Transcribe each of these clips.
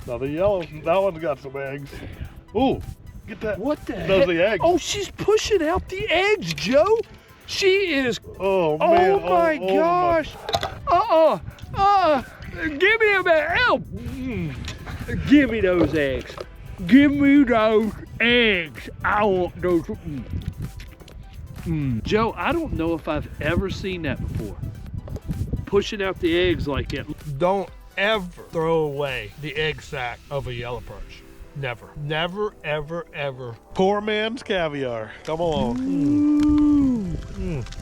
Now the yellow, that one's got some eggs. Ooh, get that. What the Those heck? the eggs. Oh, she's pushing out the eggs, Joe. She is. Oh man. Oh my gosh. Give me a minute. Help. Give me those eggs. Give me those eggs. I want those. Joe, I don't know if I've ever seen that before. Pushing out the eggs like that. Don't ever throw away the egg sac of a yellow perch. Never. Never, ever, ever. Poor man's caviar. Come along.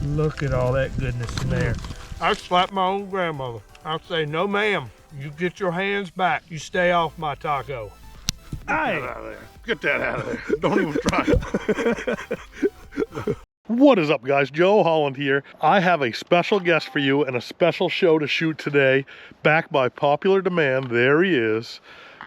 Look at all that goodness in there. I slap my own grandmother. I'll say, no ma'am, you get your hands back. You stay off my taco. Get that out of there. Get that out of there. Don't even try it. What is up, guys? Joe Holland here. I have a special guest for you and a special show to shoot today. Back by popular demand, there he is,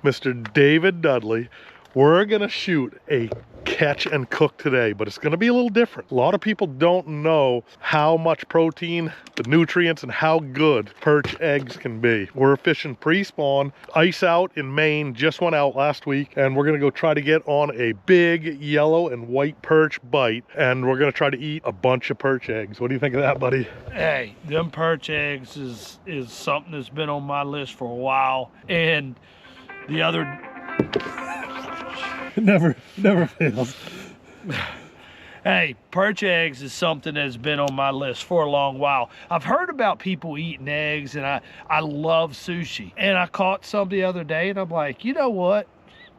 Mr. David Dudley. We're gonna shoot a catch and cook today, but it's gonna be a little different. A lot of people don't know how much protein, the nutrients, and how good perch eggs can be. We're fishing pre-spawn. Ice out in Maine just went out last week, and we're gonna go try to get on a big yellow and white perch bite, and we're gonna try to eat a bunch of perch eggs. What do you think of that, buddy? Hey, them perch eggs is something that's been on my list for a while. And the other... Never fails. Hey, perch eggs is something that's been on my list for a long while. I've heard about people eating eggs, and I love sushi. And I caught some the other day, and I'm like, you know what?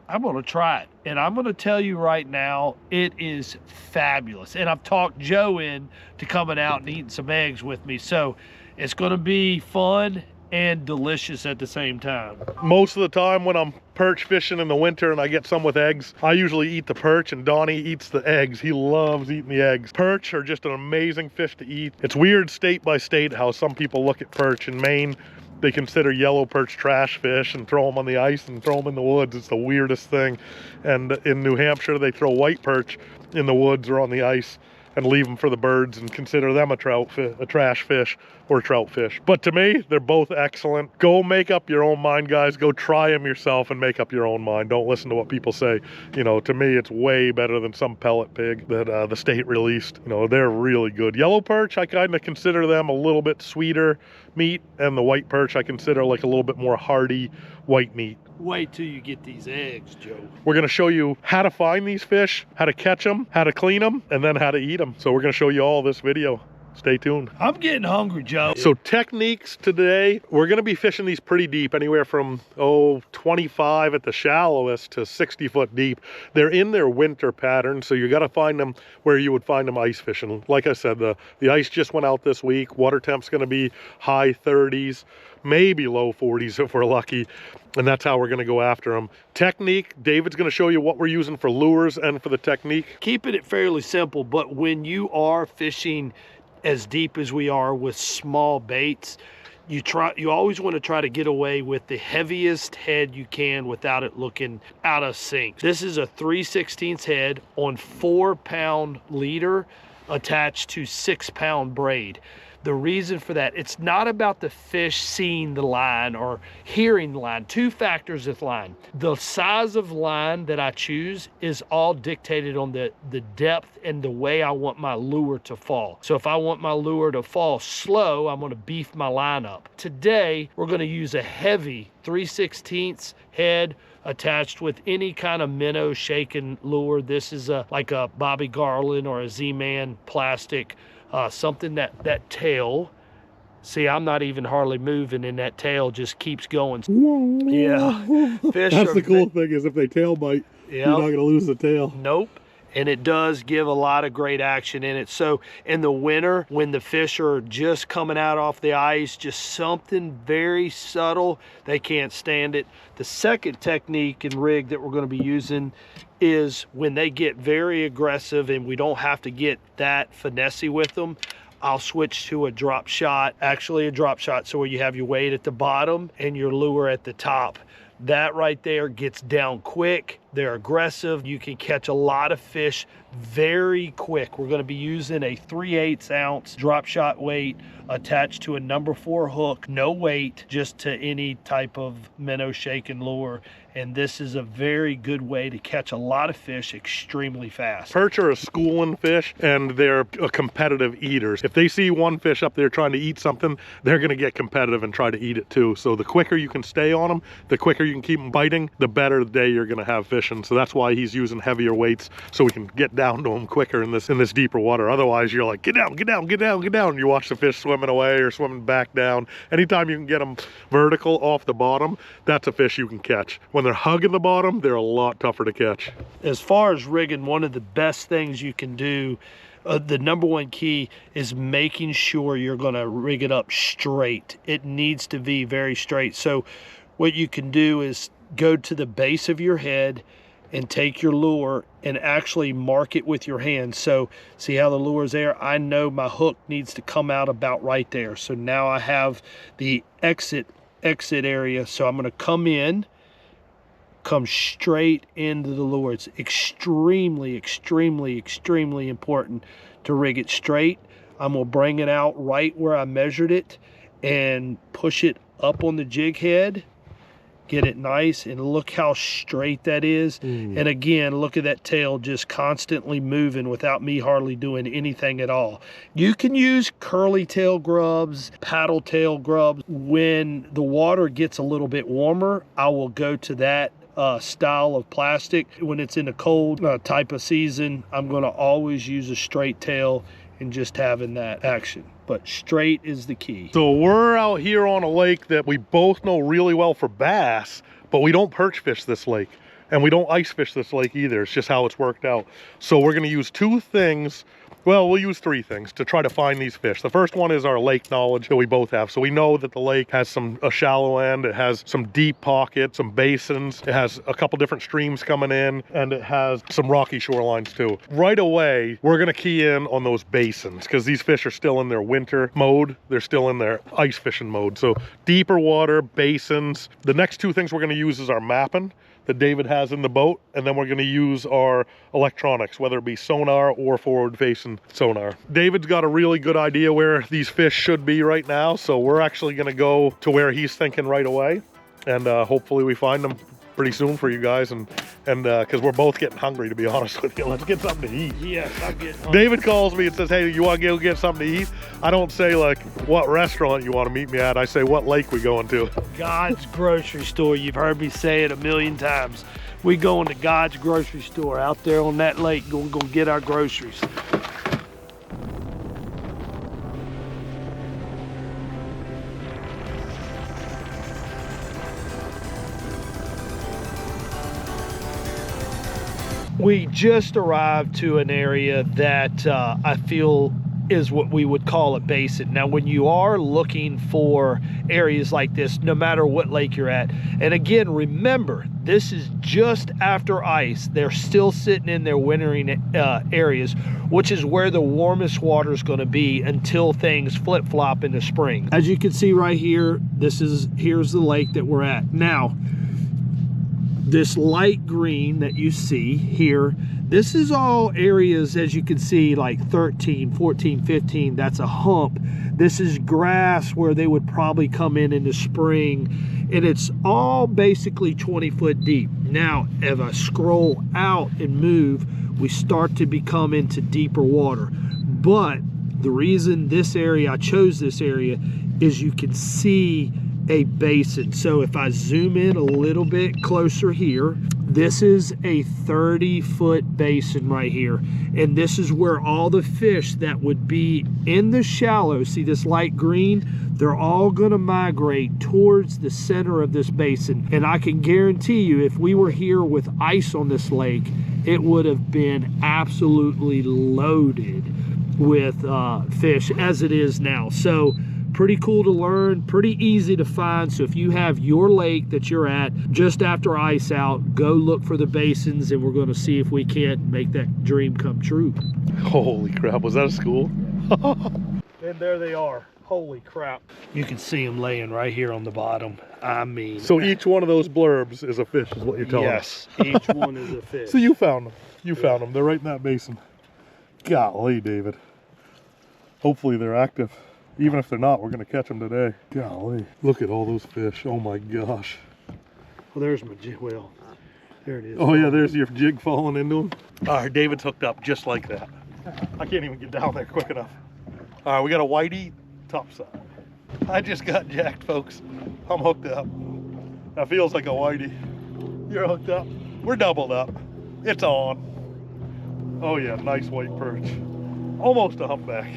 I'm gonna try it. And I'm gonna tell you right now, it is fabulous. And I've talked Joe into coming out and eating some eggs with me. So it's gonna be fun and delicious at the same time. Most of the time when I'm perch fishing in the winter and I get some with eggs, I usually eat the perch and Donnie eats the eggs. He loves eating the eggs. Perch are just an amazing fish to eat. It's weird state by state how some people look at perch. In Maine, they consider yellow perch trash fish and throw them on the ice and throw them in the woods. It's the weirdest thing. And in New Hampshire, they throw white perch in the woods or on the ice and leave them for the birds and consider them a trash fish or trout fish. But to me, they're both excellent. Go make up your own mind, guys. Go try them yourself and make up your own mind. Don't listen to what people say. You know, to me, it's way better than some pellet pig that the state released. You know, they're really good. Yellow perch, I kind of consider them a little bit sweeter meat, and the white perch I consider like a little bit more hearty white meat. Wait till you get these eggs, Joe. We're gonna show you how to find these fish, how to catch them, how to clean them, and then how to eat them. So we're gonna show you all this video. Stay tuned. I'm getting hungry, Joe. So techniques today, we're gonna be fishing these pretty deep, anywhere from 25 at the shallowest to 60 foot deep. They're in their winter pattern, so you gotta find them where you would find them ice fishing. Like I said, the ice just went out this week. Water temp's gonna be high 30s, maybe low 40s if we're lucky. And that's how we're gonna go after them. Technique, David's gonna show you what we're using for lures and for the technique. Keeping it fairly simple, but when you are fishing as deep as we are with small baits, you always want to try to get away with the heaviest head you can without it looking out of sync. This is a 3/16 head on 4-pound leader attached to 6-pound braid. The reason for that, it's not about the fish seeing the line or hearing the line. Two factors with line. The size of line that I choose is all dictated on the depth and the way I want my lure to fall. So if I want my lure to fall slow, I'm gonna beef my line up. Today, we're gonna use a heavy 3/16 head attached with any kind of minnow shaken lure. This is like a Bobby Garland or a Z-Man plastic. Something that tail, see, I'm not even hardly moving, and that tail just keeps going. Yeah, fish. That's the cool thing, is if they tail bite, yeah, you're not gonna lose the tail. Nope. And it does give a lot of great action in it. So in the winter, when the fish are just coming out off the ice, just something very subtle, they can't stand it. The second technique and rig that we're going to be using is when they get very aggressive and we don't have to get that finessey with them, I'll switch to a drop shot, actually a drop shot, so where you have your weight at the bottom and your lure at the top. That right there gets down quick, They're aggressive. You can catch a lot of fish very quick. We're going to be using a 3/8 ounce drop shot weight attached to a number 4 hook, no weight, just to any type of minnow shaking lure. And this is a very good way to catch a lot of fish extremely fast. Perch are a schooling fish, and they're a competitive eaters. If they see one fish up there trying to eat something, they're gonna get competitive and try to eat it too. So the quicker you can stay on them, the quicker you can keep them biting, the better day you're gonna have fishing. So that's why he's using heavier weights, so we can get down to them quicker in this deeper water. Otherwise, you're like, get down, get down, get down, get down. And you watch the fish swimming away or swimming back down. Anytime you can get them vertical off the bottom, that's a fish you can catch. When they're hugging the bottom, they're a lot tougher to catch. As far as rigging, one of the best things you can do, the number one key is making sure you're going to rig it up straight. It needs to be very straight. So what you can do is go to the base of your head and take your lure and actually mark it with your hand. So see how the lure is there? I know my hook needs to come out about right there. So now I have the exit area. So I'm going to come straight into the lure. It's extremely, extremely, extremely important to rig it straight. I'm gonna bring it out right where I measured it and push it up on the jig head, get it nice, and look how straight that is. And again, look at that tail just constantly moving without me hardly doing anything at all. You can use curly tail grubs, paddle tail grubs. When the water gets a little bit warmer, I will go to that style of plastic. When it's in a cold type of season, I'm going to always use a straight tail and just having that action. But straight is the key. So we're out here on a lake that we both know really well for bass, but we don't perch fish this lake, and we don't ice fish this lake either. It's just how it's worked out. So we're going to use 2 things. Well, we'll use 3 things to try to find these fish. The first one is our lake knowledge that we both have. So we know that the lake has a shallow end, it has some deep pockets, some basins, it has a couple different streams coming in, and it has some rocky shorelines too. Right away, we're gonna key in on those basins because these fish are still in their winter mode. They're still in their ice fishing mode. So deeper water, basins. The next 2 things we're gonna use is our mapping that David has in the boat, and then we're going to use our electronics, whether it be sonar or forward-facing sonar. David's got a really good idea where these fish should be right now, so we're actually going to go to where he's thinking right away, and hopefully we find them pretty soon for you guys, and because we're both getting hungry, to be honest with you. Let's get something to eat. Yes, I'm getting hungry. David calls me and says, hey, you want to go get something to eat? I don't say like what restaurant you want to meet me at. I say what lake we going to. God's grocery store. You've heard me say it a million times. We going to God's grocery store out there on that lake, going to get our groceries. We just arrived to an area that I feel is what we would call a basin. Now, when you are looking for areas like this, no matter what lake you're at, and again, remember, this is just after ice. They're still sitting in their wintering areas, which is where the warmest water is going to be until things flip-flop in the spring. As you can see right here, here's the lake that we're at. Now, this light green that you see here, this is all areas, as you can see, like 13, 14, 15, that's a hump. This is grass where they would probably come in the spring, and it's all basically 20 foot deep. Now, if I scroll out and move, we start to become into deeper water. But the reason I chose this area is you can see a basin. So if I zoom in a little bit closer here, this is a 30-foot basin right here, and this is where all the fish that would be in the shallow, see this light green, they're all going to migrate towards the center of this basin. And I can guarantee you, if we were here with ice on this lake, it would have been absolutely loaded with fish as it is now. So pretty cool to learn, pretty easy to find. So if you have your lake that you're at just after ice out, go look for the basins, and we're going to see if we can't make that dream come true. Holy crap, was that a school? And there they are. Holy crap. You can see them laying right here on the bottom. I mean, So each one of those blurbs is a fish, is what you're telling us. yes, each one is a fish. So you found them. You found them. They're right in that basin. Golly, David. Hopefully they're active. Even if they're not, we're going to catch them today. Golly. Look at all those fish. Oh my gosh. Well, there's my jig. Well, there it is. Oh yeah, there's your jig falling into them. All right, David's hooked up just like that. I can't even get down there quick enough. All right, we got a whitey topside. I just got jacked, folks. I'm hooked up. That feels like a whitey. You're hooked up. We're doubled up. It's on. Oh yeah, nice white perch. Almost a humpback.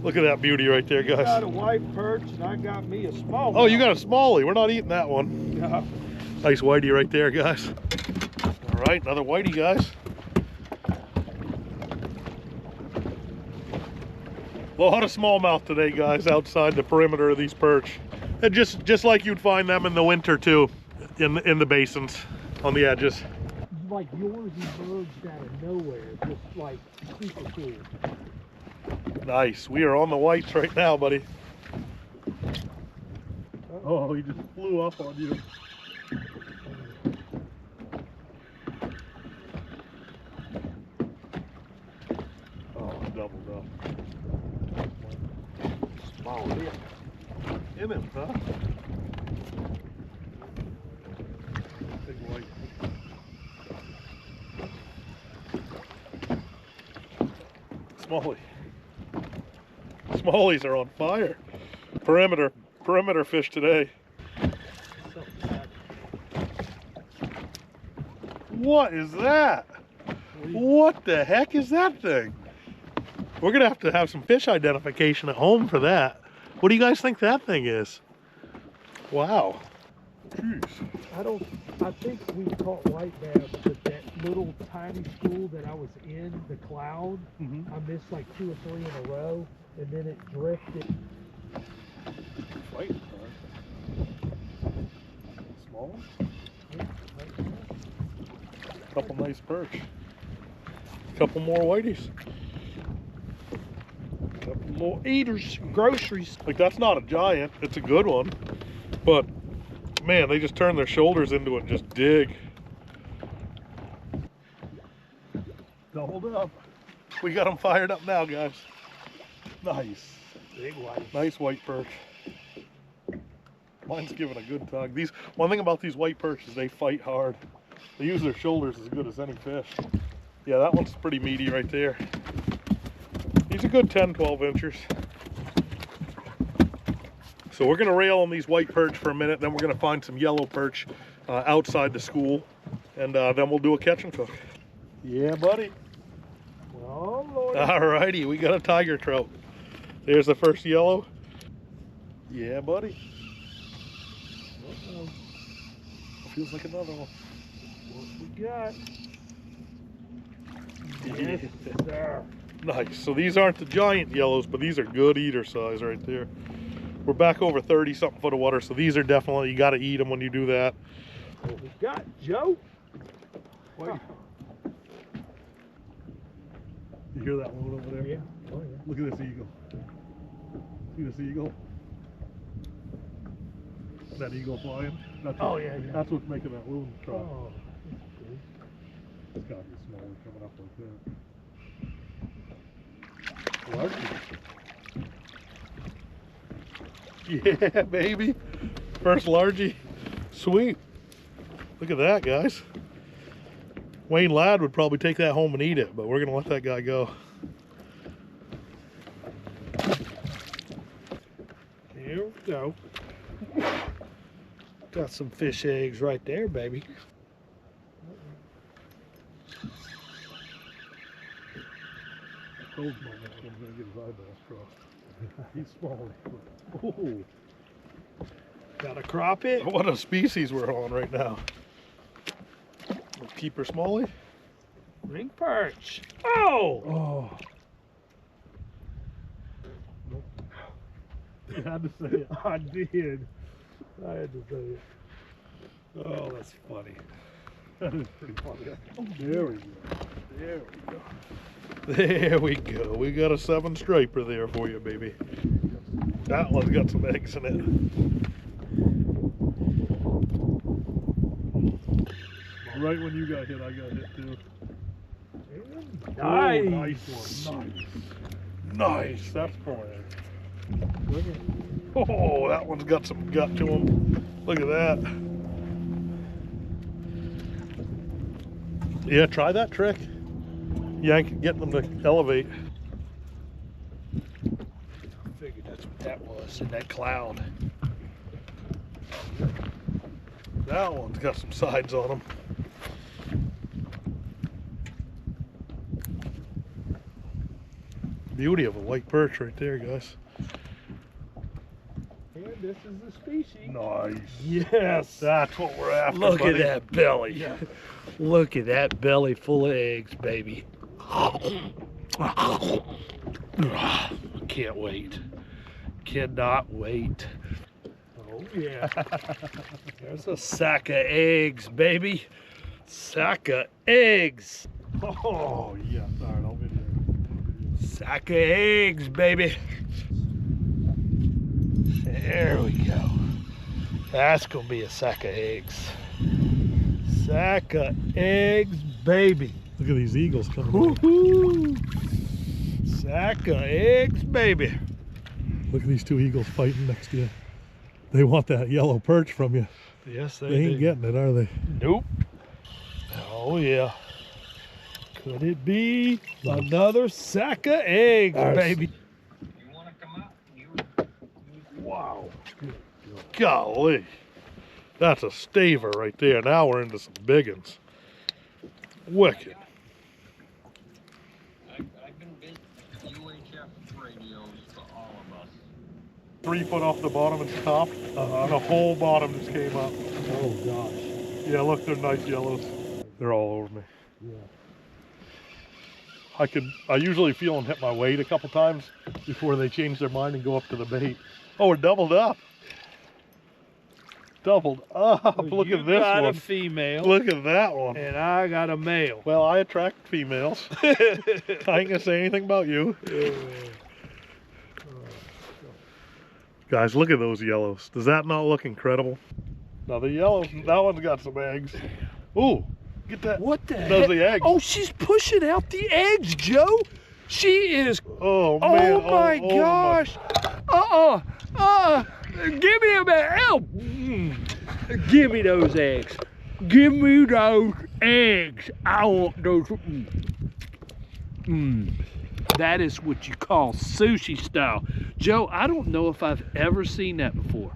Look at that beauty right there, I got guys. a white perch and I got me a small Oh, you got a smallie. We're not eating that one. Yeah. Nice whitey right there, guys. All right, another whitey, guys. A lot of smallmouth today, guys, outside the perimeter of these perch. And just like you'd find them in the winter too, in the basins on the edges. Like yours emerged out of nowhere, just like super cool. Nice. We are on the whites right now, buddy. Oh, he just flew up on you. Oh, doubled up. Small hit. In him, huh? Big white. Smallie. Smallies are on fire. Perimeter fish today. What is that? What the heck is that thing? We're gonna have some fish identification at home for that. What do you guys think that thing is? Wow. Jeez. I think we caught white bass, but that little tiny school that I was in, the cloud, I missed like 2 or 3 in a row, and then it drifted. White. Small one? Couple nice perch. Couple more whiteys. Couple more eaters. Groceries. Like, that's not a giant. It's a good one. But, man, they just turn their shoulders into it and just dig. Doubled up. We got them fired up now, guys. Nice. Big white. Nice white perch. Mine's giving a good tug. One thing about these white perch is they fight hard. They use their shoulders as good as any fish. Yeah, that one's pretty meaty right there. He's a good 10, 12 inchers. So we're gonna rail on these white perch for a minute, then we're gonna find some yellow perch outside the school, and then we'll do a catch and cook. Yeah, buddy. Oh, Lord. Alrighty, we got a tiger trout. There's the first yellow. Yeah, buddy. Uh-oh. Feels like another one. What we got? Yes, sir. Nice. So these aren't the giant yellows, but these are good eater size right there. We're back over 30 something foot of water, so these are definitely, you got to eat them when you do that. What we got, Joe? Wait. You hear that one over there? Yeah. Oh, yeah. Look at this eagle. See this eagle? That eagle flying? Yeah. That's what's making that loon trot. Oh, It's got to be a small one coming up like that. Largie. Yeah, baby. First largie. Sweet. Look at that, guys. Wayne Ladd would probably take that home and eat it, but we're going to let that guy go. here we go. Got some fish eggs right there, baby. Cold moment, I'm going to get his eyeballs crossed. He's small. Ooh. Got a crappie. What a species we're on right now. Keeper smallie. Ring perch. Oh! Oh. Nope. You had to say it. I did. I had to say it. Oh, that's funny. That is pretty funny. Oh, there we go. There we go. There we go. We got a 7 striper there for you, baby. That one's got some eggs in it. Right when you got hit, I got hit too. Nice. Oh, nice one. Nice. That's plenty. Oh, that one's got some gut to him. Look at that. Yeah, try that trick. Yank, getting them to elevate. I figured that's what that was in that cloud. That one's got some sides on them. Beauty of a white perch right there, guys. And this is the species. Nice. Yes. That's what we're after. Look buddy. at that belly. Yeah. Look at that belly full of eggs, baby. Can't wait. Cannot wait. Oh yeah. There's a sack of eggs, baby. Sack of eggs. Oh, yeah. All right, I'll video. Sack of eggs, baby. There we go. That's gonna be a sack of eggs. Sack of eggs, baby. Look at these eagles coming. Woo-hoo. Sack of eggs, baby. Look at these two eagles fighting next to you. They want that yellow perch from you. Yes, They ain't getting it, are they? Nope. Oh yeah. Could it be another sack of eggs, Nice. baby? You want to come out? Wow. Golly. That's a staver right there. Now we're into some big ones. Wicked. I've been busy UHF radios for all of us. 3 foot off the bottom and top. And the whole bottom just came up. Oh gosh. Yeah, look, they're nice yellows. They're all over me. Yeah. I usually feel them hit my weight a couple times before they change their mind and go up to the bait. Oh, we're doubled up. Doubled up. Look You at this got one. a female, Look at that one. and I got a male. Well, I attract females. I ain't gonna say anything about you. Guys, look at those yellows. Does that not look incredible? Now the yellows, that one's got some eggs. Ooh, get that. What the Those heck? the eggs. Oh, she's pushing out the eggs, Joe. She is. Oh man. Oh my gosh. Give me a minute. Help. Give me those eggs. Give me those eggs. I want those. That is what you call sushi style. Joe, I don't know if I've ever seen that before.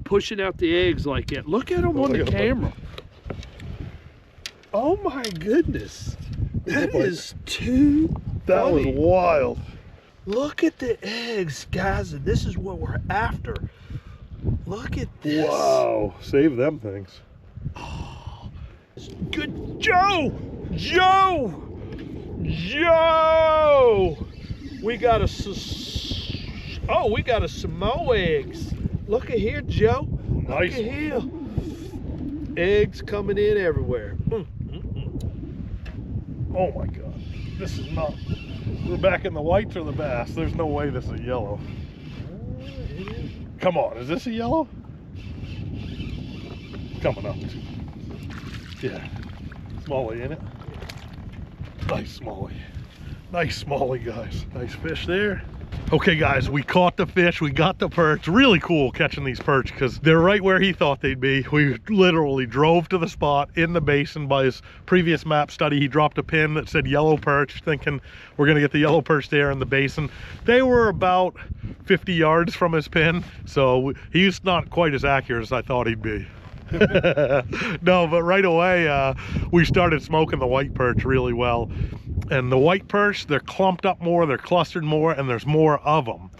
Pushing out the eggs like that. Look at them on the camera. Oh my goodness. That is too That was funny. wild. Look at the eggs, guys, and this is what we're after. Look at this. Wow. Save them things. Good Joe! Joe! Joe! We got a we got a Samoa eggs. Look at here, Joe. Nice. Look at here. Eggs coming in everywhere. Oh my god. This is not. We're back in the whites or the bass. There's no way this is a yellow. Come on, is this a yellow? Coming up. Yeah. Smallie, ain't it? Nice smallie. Nice smallie, guys. Nice fish there. Okay guys, we caught the fish, we got the perch. Really cool catching these perch because they're right where he thought they'd be. We literally drove to the spot in the basin. By his previous map study, he dropped a pin that said yellow perch, thinking we're gonna get the yellow perch there in the basin. They were about 50 yards from his pin, so he's not quite as accurate as I thought he'd be. No, but right away we started smoking the white perch really well. And the white perch, they're clumped up more, they're clustered more, and there's more of them.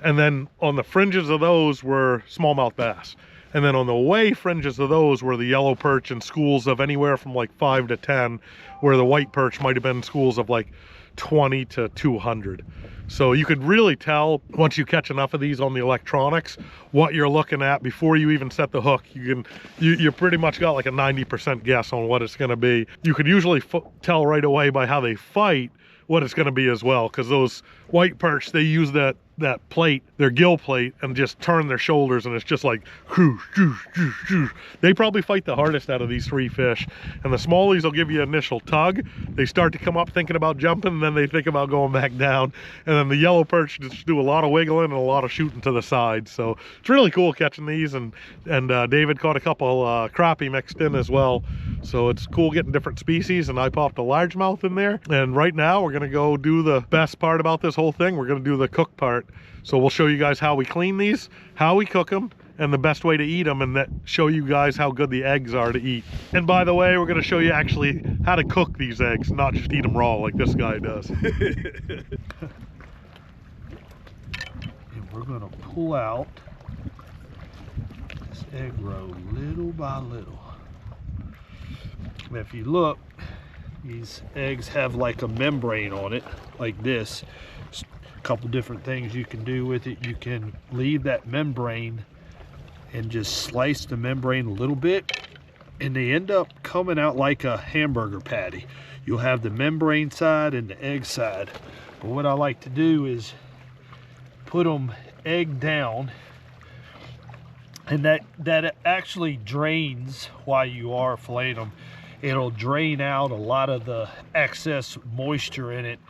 And then on the fringes of those were smallmouth bass. And then on the away fringes of those were the yellow perch in schools of anywhere from like 5 to 10, where the white perch might have been schools of like 20 to 200. So you could really tell once you catch enough of these on the electronics what you're looking at before you even set the hook. You pretty much got like a 90% guess on what it's going to be. You could usually tell right away by how they fight what it's going to be as well, because those white perch, they use that that plate, their gill plate, and just turn their shoulders, and it's just like whoosh, whoosh, whoosh, whoosh. They probably fight the hardest out of these 3 fish. And the smallies will give you an initial tug. They start to come up thinking about jumping, and then they think about going back down. And then the yellow perch just do a lot of wiggling and a lot of shooting to the side. So it's really cool catching these, and David caught a couple crappie mixed in as well. So it's cool getting different species, and I popped a largemouth in there. And right now we're gonna go do the best part about this whole thing. We're gonna do the cook part. So we'll show you guys how we clean these, how we cook them, and the best way to eat them, and that show you guys how good the eggs are to eat. And by the way, we're gonna show you actually how to cook these eggs, not just eat them raw like this guy does. And we're gonna pull out this egg roll little by little. If you look, these eggs have like a membrane on it, like this. A couple different things you can do with it. You can leave that membrane and just slice the membrane a little bit, and they end up coming out like a hamburger patty. You'll have the membrane side and the egg side. But what I like to do is put them egg down, and that actually drains while you are filleting them. It'll drain out a lot of the excess moisture in it,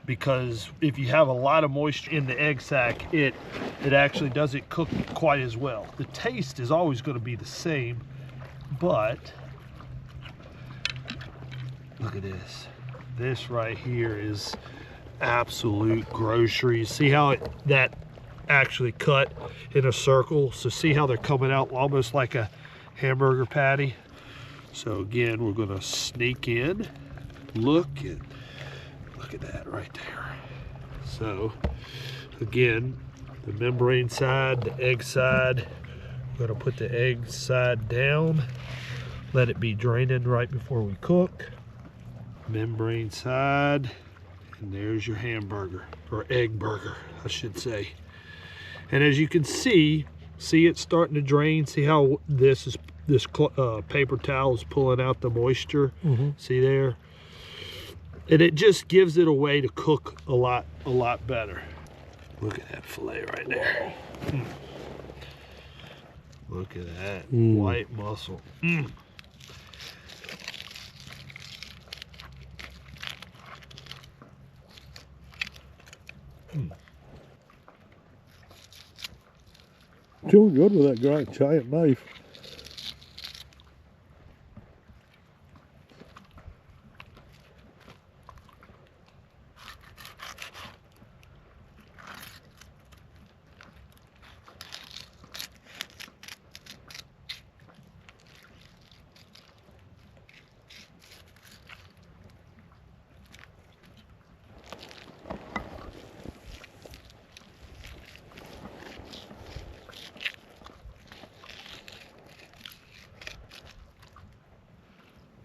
because if you have a lot of moisture in the egg sac, it actually doesn't cook quite as well. The taste is always going to be the same, but look at this. This right here is absolute groceries. See how that actually cut in a circle? So see how they're coming out almost like a hamburger patty? So again, we're going to sneak in, look at that right there. So again, the membrane side, the egg side, we're going to put the egg side down, let it be draining right before we cook. Membrane side, and there's your hamburger, or egg burger, I should say. And as you can see it starting to drain. See how this paper towel is pulling out the moisture. See there? And it just gives it a way to cook a lot better. Look at that fillet right there. Look at that white muscle. Doing good with that giant knife.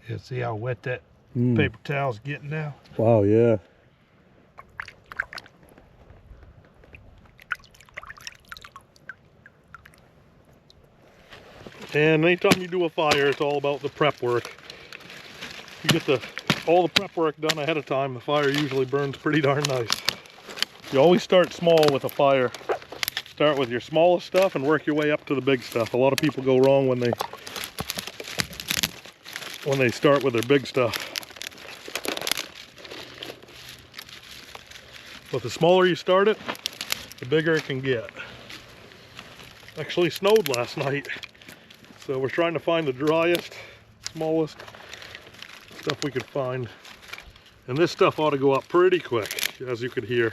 Yeah, see how wet that paper towel's getting now? Wow, yeah. And anytime you do a fire, it's all about the prep work. You get all the prep work done ahead of time, the fire usually burns pretty darn nice. You always start small with a fire. Start with your smallest stuff and work your way up to the big stuff. A lot of people go wrong when they start with their big stuff. But the smaller you start it, the bigger it can get. Actually snowed last night, so we're trying to find the driest, smallest stuff we could find. And this stuff ought to go up pretty quick, as you could hear.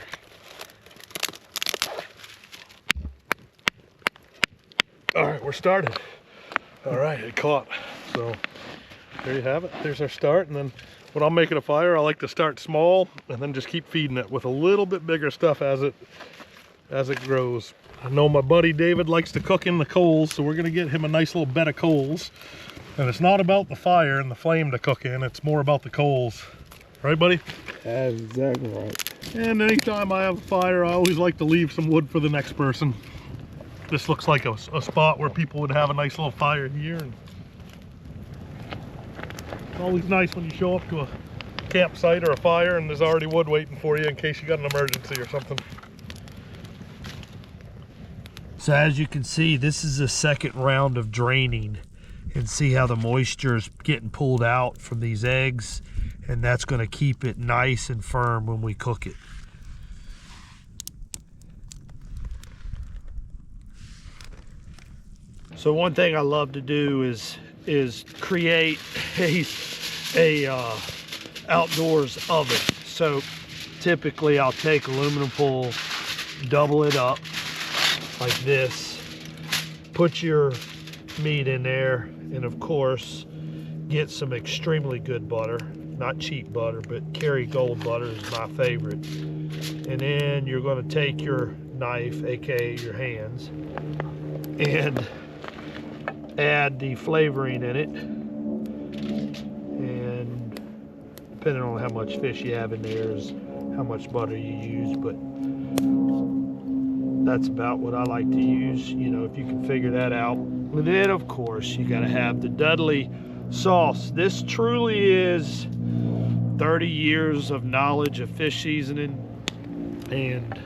All right, we're started. All right, it caught. So there you have it. There's our start. And then when I'm making a fire, I like to start small and then just keep feeding it with a little bit bigger stuff as it grows. I know my buddy David likes to cook in the coals, so we're gonna get him a nice little bed of coals. And it's not about the fire and the flame to cook in, it's more about the coals. Right, buddy? That's exactly right. And anytime I have a fire, I always like to leave some wood for the next person. This looks like a spot where people would have a nice little fire here. And it's always nice when you show up to a campsite or a fire and there's already wood waiting for you in case you got an emergency or something. So as you can see, this is the second round of draining, and see how the moisture is getting pulled out from these eggs, and that's going to keep it nice and firm when we cook it. So one thing I love to do is create a outdoors oven. So typically I'll take aluminum foil, double it up like this, put your meat in there, and of course get some extremely good butter, not cheap butter, but Kerrygold butter is my favorite. And then you're going to take your knife, aka your hands, and add the flavoring in it, and depending on how much fish you have in there is how much butter you use, but that's about what I like to use, you know, if you can figure that out. And then of course you got to have the Dudley sauce. This truly is 30 years of knowledge of fish seasoning, and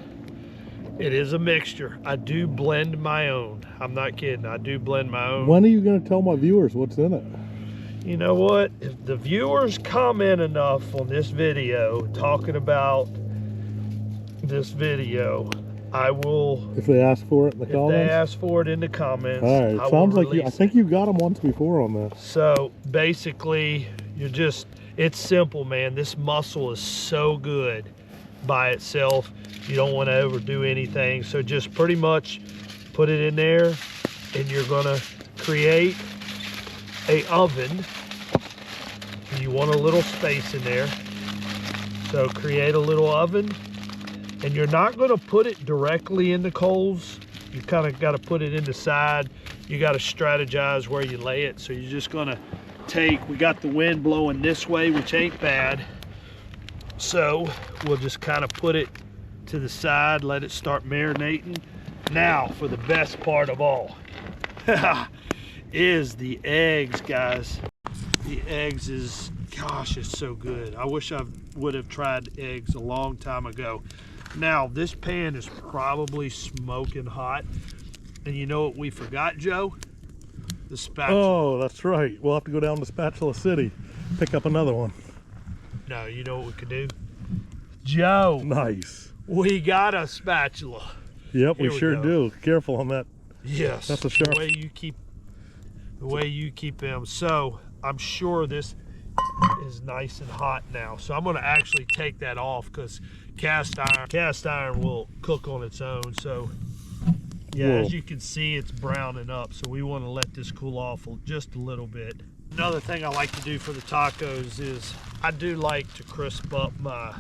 it is a mixture. I do blend my own. I'm not kidding. I do blend my own. When are you going to tell my viewers what's in it? You know what? If the viewers comment enough on this video, talking about this video, I will. If they ask for it in the comments? If they ask for it in the comments. All right. I Sounds will like I release think you got them once before on this. So basically, it's simple, man. This mussel is so good by itself. You don't want to overdo anything, so just pretty much put it in there, and you're gonna create a oven. You want a little space in there, so create a little oven, and you're not going to put it directly in the coals. You kind of got to put it in the side. You got to strategize where you lay it. So you're just going to take, we got the wind blowing this way, which ain't bad, so we'll just kind of put it to the side, let it start marinating. Now for the best part of all is the eggs, guys. The eggs is, gosh, it's so good. I wish I would have tried eggs a long time ago. Now this pan is probably smoking hot, and you know what we forgot, Joe? The spatula. Oh, that's right. We'll have to go down to Spatula City, pick up another one. No, you know what we could do, Joe? Nice. We got a spatula. Yep, Here we sure go. do. Careful on that. Yes, That's a sharp. the way you keep them. So I'm sure this is nice and hot now. So I'm going to actually take that off, because cast iron will cook on its own. So yeah, Whoa. as you can see, it's browning up. So we want to let this cool off just a little bit. Another thing I like to do for the tacos is I do like to crisp up my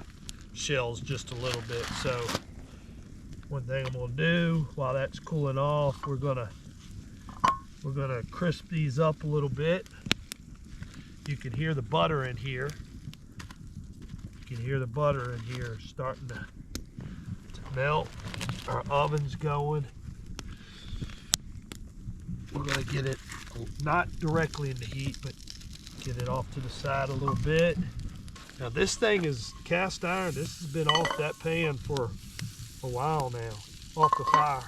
shells just a little bit. So one thing I'm gonna do while that's cooling off, we're gonna crisp these up a little bit. You can hear the butter in here. You can hear the butter in here starting to melt. Our oven's going. We're gonna get it not directly in the heat, but get it off to the side a little bit. Now this thing is cast iron. This has been off that pan for a while now, off the fire.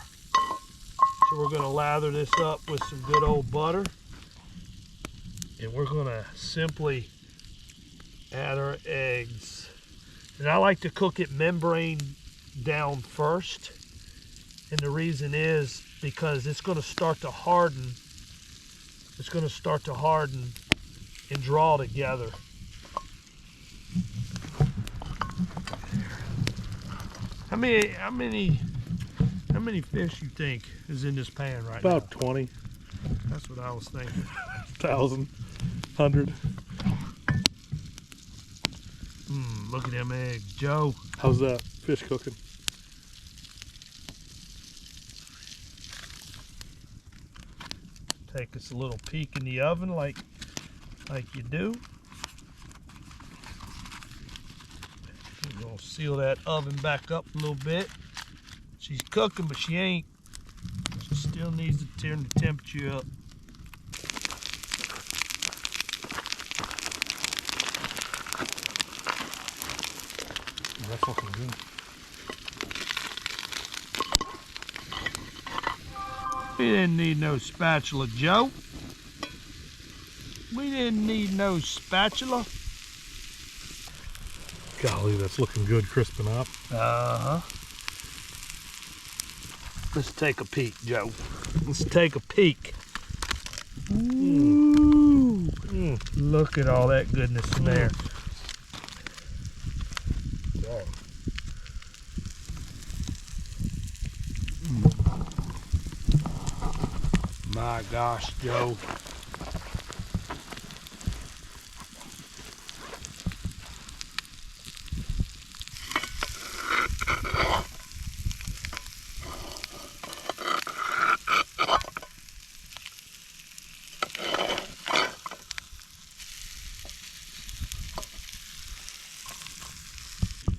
So we're gonna lather this up with some good old butter, and we're gonna simply add our eggs. And I like to cook it membrane down first, and the reason is because it's gonna start to harden. It's gonna start to harden and draw together. How many fish you think is in this pan right now? About 20. That's what I was thinking. 1,000. 100. Look at them eggs, Joe. How's that fish cooking? Take us a little peek in the oven like you do. We're gonna seal that oven back up a little bit. She's cooking, but she ain't. She still needs to turn the temperature up. That's looking good. We didn't need no spatula, Joe. We didn't need no spatula. Golly, that's looking good, crisping up. Uh-huh. Let's take a peek, Joe. Let's take a peek. Ooh. Look at all that goodness in there. My gosh, Joe.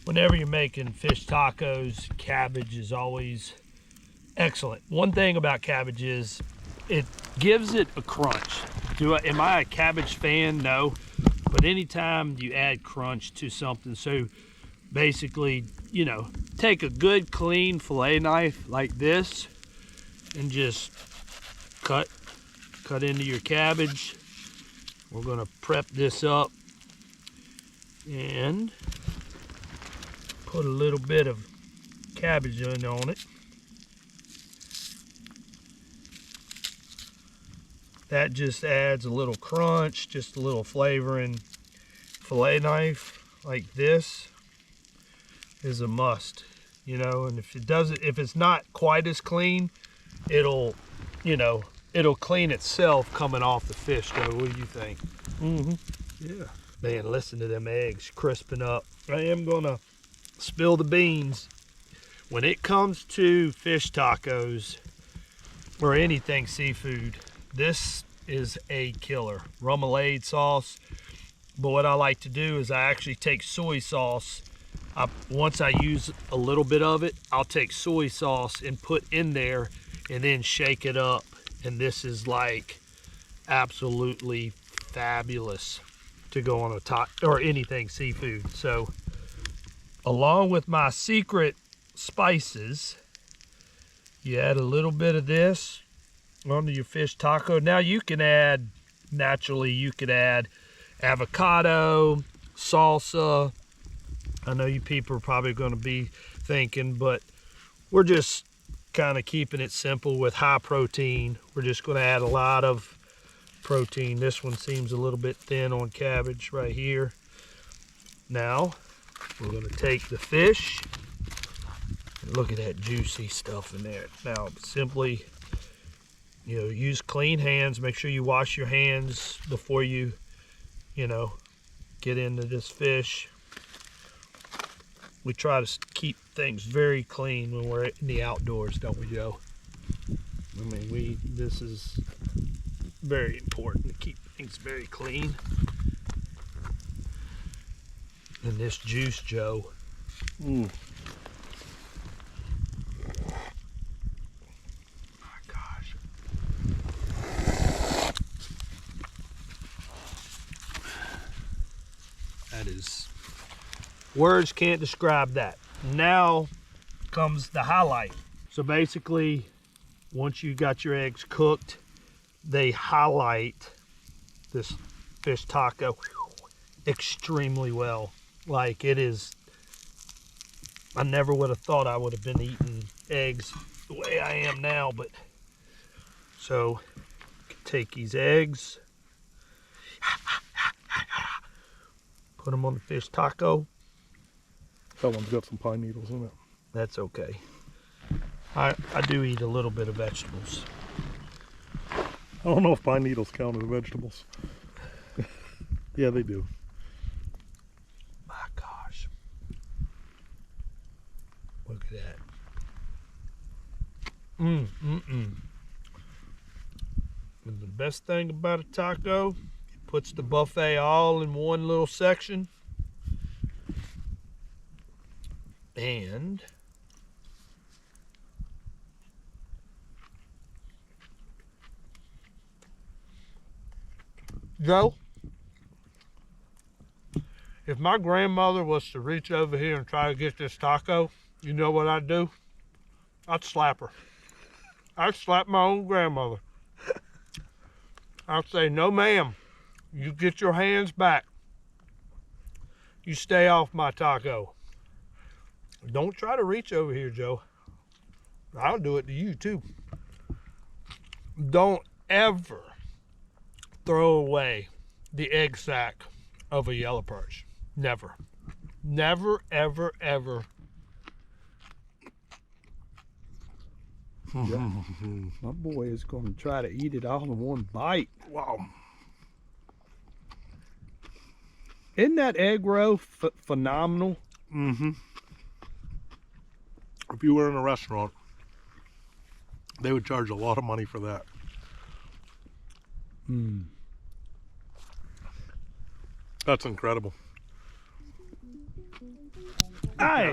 Whenever you're making fish tacos, cabbage is always excellent. One thing about cabbage is it gives it a crunch. Am I a cabbage fan? No. But anytime you add crunch to something, so basically, you know, take a good clean fillet knife like this and just cut into your cabbage. We're gonna prep this up and put a little bit of cabbage in on it. That just adds a little crunch, just a little flavor, and fillet knife like this is a must, you know. And if it's not quite as clean, it'll clean itself coming off the fish though. What do you think? Yeah. Man, listen to them eggs crisping up. I am gonna spill the beans. When it comes to fish tacos or anything seafood, this is a killer. Remoulade sauce. But what I like to do is I actually take soy sauce. Once I use a little bit of it, I'll take soy sauce and put in there and then shake it up. And this is like absolutely fabulous to go on a taco or anything seafood. So along with my secret spices, you add a little bit of this onto your fish taco. Now you can add, naturally you could add avocado, salsa. I know you people are probably going to be thinking, but we're just kind of keeping it simple with high protein. We're just going to add a lot of protein. This one seems a little bit thin on cabbage right here. Now we're going to take the fish. Look at that juicy stuff in there. Now simply, you know, use clean hands. Make sure you wash your hands before you get into this fish. We try to keep things very clean when we're in the outdoors, don't we, Joe? I mean, this is very important to keep things very clean. And this juice, Joe. My gosh. That is, words can't describe that. Now comes the highlight. So basically, once you got your eggs cooked, they highlight this fish taco extremely well. Like, it is, I never would have thought I would have been eating eggs the way I am now, but so take these eggs, put them on the fish taco. That one's got some pine needles in it. That's okay. I do eat a little bit of vegetables. I don't know if pine needles count as vegetables. Yeah, they do. My gosh. Look at that. And the best thing about a taco, it puts the buffet all in one little section. And Joe, if my grandmother was to reach over here and try to get this taco, you know what I'd do? I'd slap her. I slap my own grandmother. I'll say, no ma'am, you get your hands back. You stay off my taco. Don't try to reach over here, Joe. I'll do it to you too. Don't ever throw away the egg sac of a yellow perch. Never. Never, ever, ever. My boy is going to try to eat it all in one bite. Wow. Isn't that egg roe phenomenal? Mm-hmm. If you were in a restaurant, they would charge a lot of money for that. Mm. That's incredible. Hey.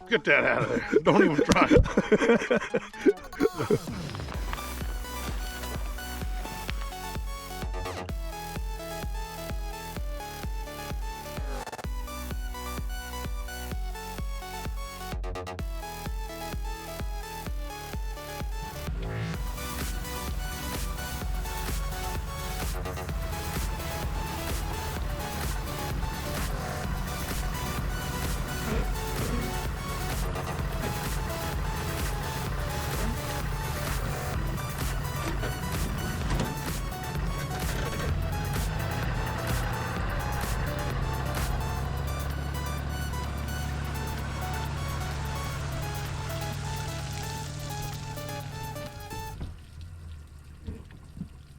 Get that out of there. Don't even try it.